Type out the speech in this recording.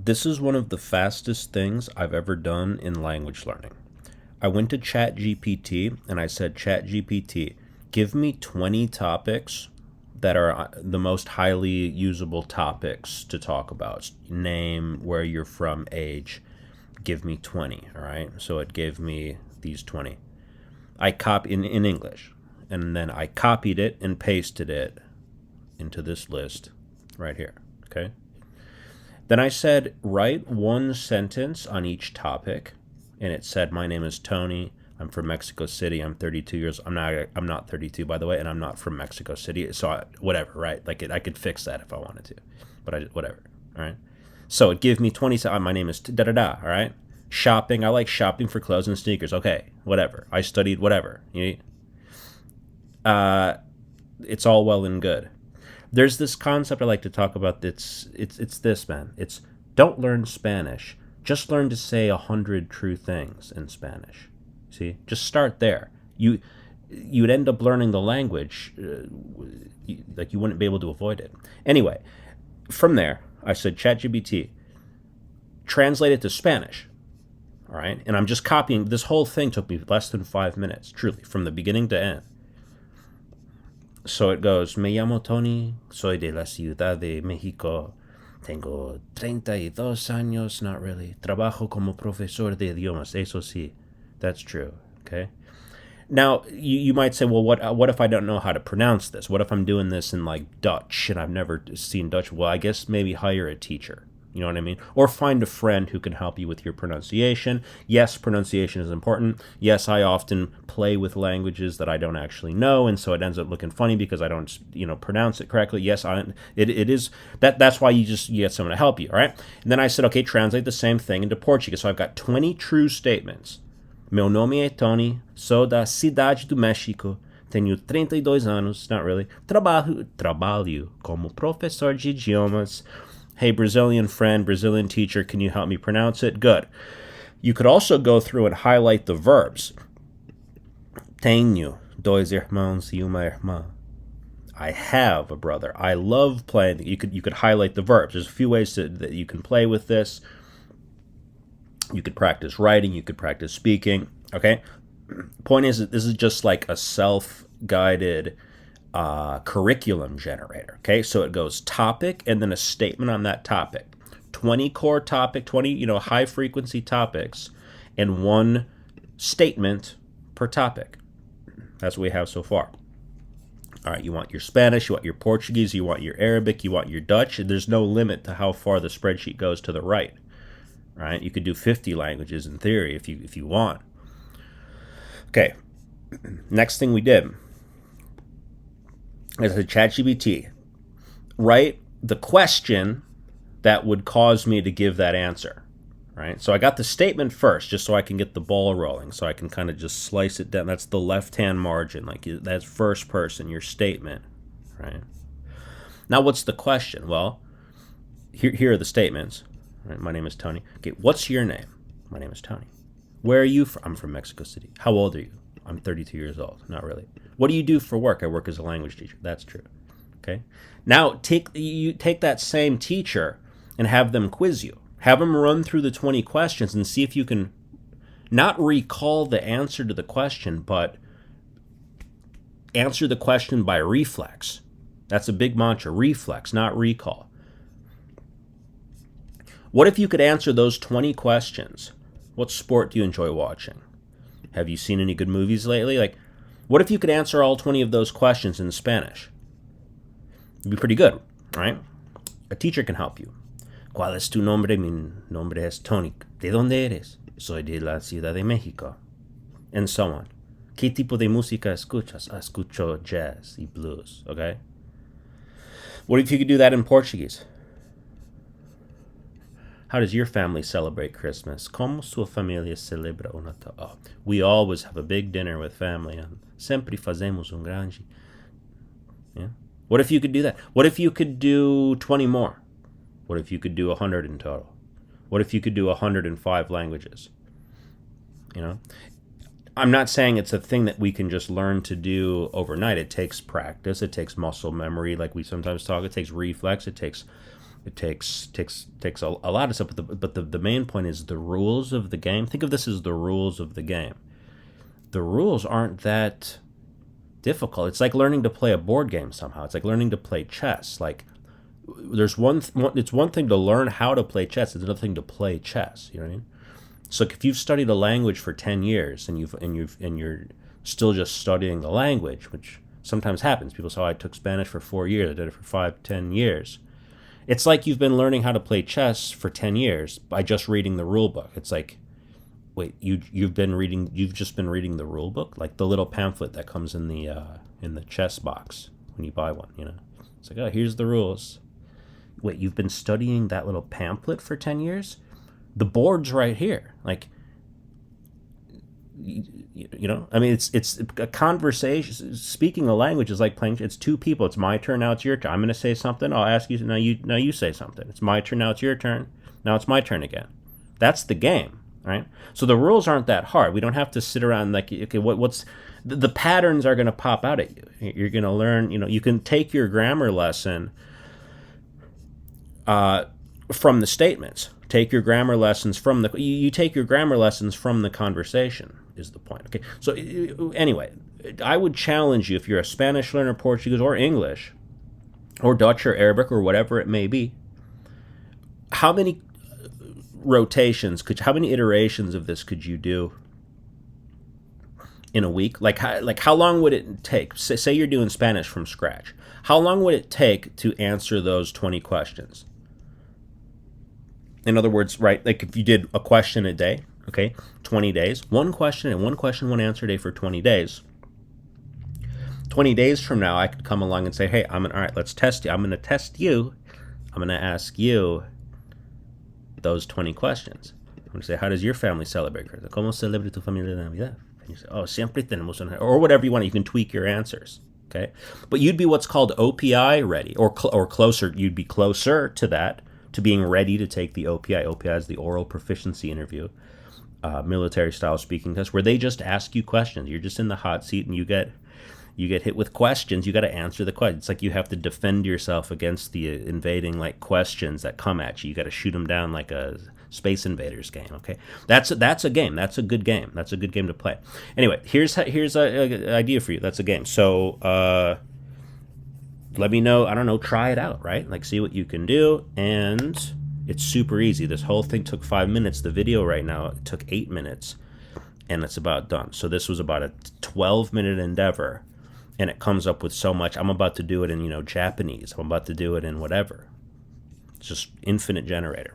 This is one of the fastest things I've ever done in language learning. I went to ChatGPT and I said, ChatGPT, give me 20 topics that are the most highly usable topics to talk about. Name, where you're from, age. Give me 20, all right? So it gave me these 20. I copied in English, and then I copied it and pasted it into this list right here, okay? Then I said, write one sentence on each topic, and it said, my name is Tony. I'm from Mexico City. I'm 32 years. I'm not 32, by the way, and I'm not from Mexico City. So whatever, right? Like I could fix that if I wanted to, but whatever. All right. So it gave me 20. My name is da da da. All right. Shopping. I like shopping for clothes and sneakers. Okay. Whatever. I studied whatever. It's all well and good. There's this concept I like to talk about. It's this, man. It's don't learn Spanish. Just learn to say 100 true things in Spanish. See, just start there. You'd end up learning the language, like you wouldn't be able to avoid it. Anyway, from there, I said, ChatGPT, translate it to Spanish. All right, and I'm just copying. This whole thing took me less than 5 minutes, truly, from the beginning to end. So it goes, me llamo Tony, soy de la Ciudad de México, tengo 32 años, not really, trabajo como profesor de idiomas, eso sí. That's true, okay? Now, you might say, well, what if I don't know how to pronounce this? What if I'm doing this in, like, Dutch, and I've never seen Dutch? Well, I guess maybe hire a teacher, you know what I mean? Or find a friend who can help you with your pronunciation. Yes, pronunciation is important. Yes, I often play with languages that I don't actually know, and so it ends up looking funny because I don't, pronounce it correctly. Yes, it is, that's why you get someone to help you, all right? And then I said, okay, translate the same thing into Portuguese. So I've got 20 true statements. Meu nome é Tony, sou da Cidade do México, tenho 32 anos, not really, trabalho como professor de idiomas. Hey, Brazilian friend, Brazilian teacher, can you help me pronounce it? Good. You could also go through and highlight the verbs. Tenho dois irmãos e uma irmã. I have a brother. I love playing. You could highlight the verbs. There's a few ways that you can play with this. You could practice writing. You could practice speaking. Okay? Point is that this is just like a self-guided curriculum generator. Okay? So it goes topic and then a statement on that topic. 20 core topic, 20, high-frequency topics, and one statement per topic. That's what we have so far. All right, you want your Spanish, you want your Portuguese, you want your Arabic, you want your Dutch. There's no limit to how far the spreadsheet goes to the right. Right? You could do 50 languages in theory if you want. Okay. Next thing we did is the ChatGPT. Write the question that would cause me to give that answer. Right? So I got the statement first, just so I can get the ball rolling, so I can kind of just slice it down. That's the left-hand margin. Like that's first person, your statement. Right? Now what's the question? Well, here are the statements. Right, my name is Tony. Okay, what's your name? My name is Tony. Where are you from? I'm from Mexico City. How old are you? I'm 32 years old. Not really. What do you do for work? I work as a language teacher. That's true. Okay. Now take that same teacher and have them quiz you. Have them run through the 20 questions and see if you can not recall the answer to the question, but answer the question by reflex. That's a big mantra. Reflex, not recall. What if you could answer those 20 questions? What sport do you enjoy watching? Have you seen any good movies lately? Like, what if you could answer all 20 of those questions in Spanish? It'd be pretty good, right? A teacher can help you. ¿Cuál es tu nombre? Mi nombre es Tony. ¿De dónde eres? Soy de la Ciudad de México. And so on. ¿Qué tipo de música escuchas? Escucho jazz y blues, okay? What if you could do that in Portuguese? How does your family celebrate Christmas? Como sua família celebra o Natal? Oh, we always have a big dinner with family. Sempre fazemos grande. Yeah. What if you could do that? What if you could do 20 more? What if you could do 100 in total? What if you could do 105 languages? I'm not saying it's a thing that we can just learn to do overnight. It takes practice. It takes muscle memory, like we sometimes talk. It takes reflex. It takes It takes a lot of stuff, but the main point is the rules of the game. Think of this as the rules of the game. The rules aren't that difficult. It's like learning to play a board game somehow. It's like learning to play chess. Like there's it's one thing to learn how to play chess. It's another thing to play chess. You know what I mean? So if you've studied a language for 10 years and you're still just studying the language, which sometimes happens. People say, "Oh, I took Spanish for 4 years. I did it for 5, 10 years." It's like you've been learning how to play chess for 10 years by just reading the rule book. It's like, wait, you've just been reading the rule book, like the little pamphlet that comes in the chess box when you buy one. You know, it's like, oh, here's the rules. Wait, you've been studying that little pamphlet for 10 years? The board's right here. Like, you know, I mean, it's a conversation. Speaking a language is like playing. It's two people. It's my turn, now it's your turn. I'm going to say something. I'll ask you. Now you say something. It's my turn. Now it's your turn. Now it's my turn again. That's the game, right? So the rules aren't that hard. We don't have to sit around like, okay, what's the patterns are going to pop out at you. You're going to learn. You know, you can take your grammar lesson from the statements. Take your grammar lessons from you take your grammar lessons from the conversation is the point. Okay. So anyway, I would challenge you, if you're a Spanish learner, Portuguese or English or Dutch or Arabic or whatever it may be, how many how many iterations of this could you do in a week? Like how long would it take? Say you're doing Spanish from scratch. How long would it take to answer those 20 questions? In other words, right, like if you did a question a day, okay, 20 days, one question, one answer a day for 20 days. 20 days from now, I could come along and say, hey, all right, let's test you. I'm going to test you. I'm going to ask you those 20 questions. I'm going to say, how does your family celebrate Christmas? ¿Cómo celebra tu familia la Navidad? And you say, oh, siempre tenemos una, or whatever you want. You can tweak your answers, okay? But you'd be what's called OPI ready, or closer. You'd be closer to that, to being ready to take the OPI. OPI is the oral proficiency interview, military style speaking test, where they just ask you questions. You're just in the hot seat and you get hit with questions. You got to answer the questions. It's like you have to defend yourself against the invading like questions that come at you. You got to shoot them down like a Space Invaders game. Okay, that's a game. That's a good game. That's a good game to play. Anyway, here's an idea for you. That's a game. So let me know. I don't know. Try it out. Right? Like, see what you can do. And it's super easy. This whole thing took 5 minutes. The video right now it took 8 minutes, and it's about done. So this was about a 12-minute endeavor. And it comes up with so much. I'm about to do it in, Japanese. I'm about to do it in whatever. It's just infinite generator.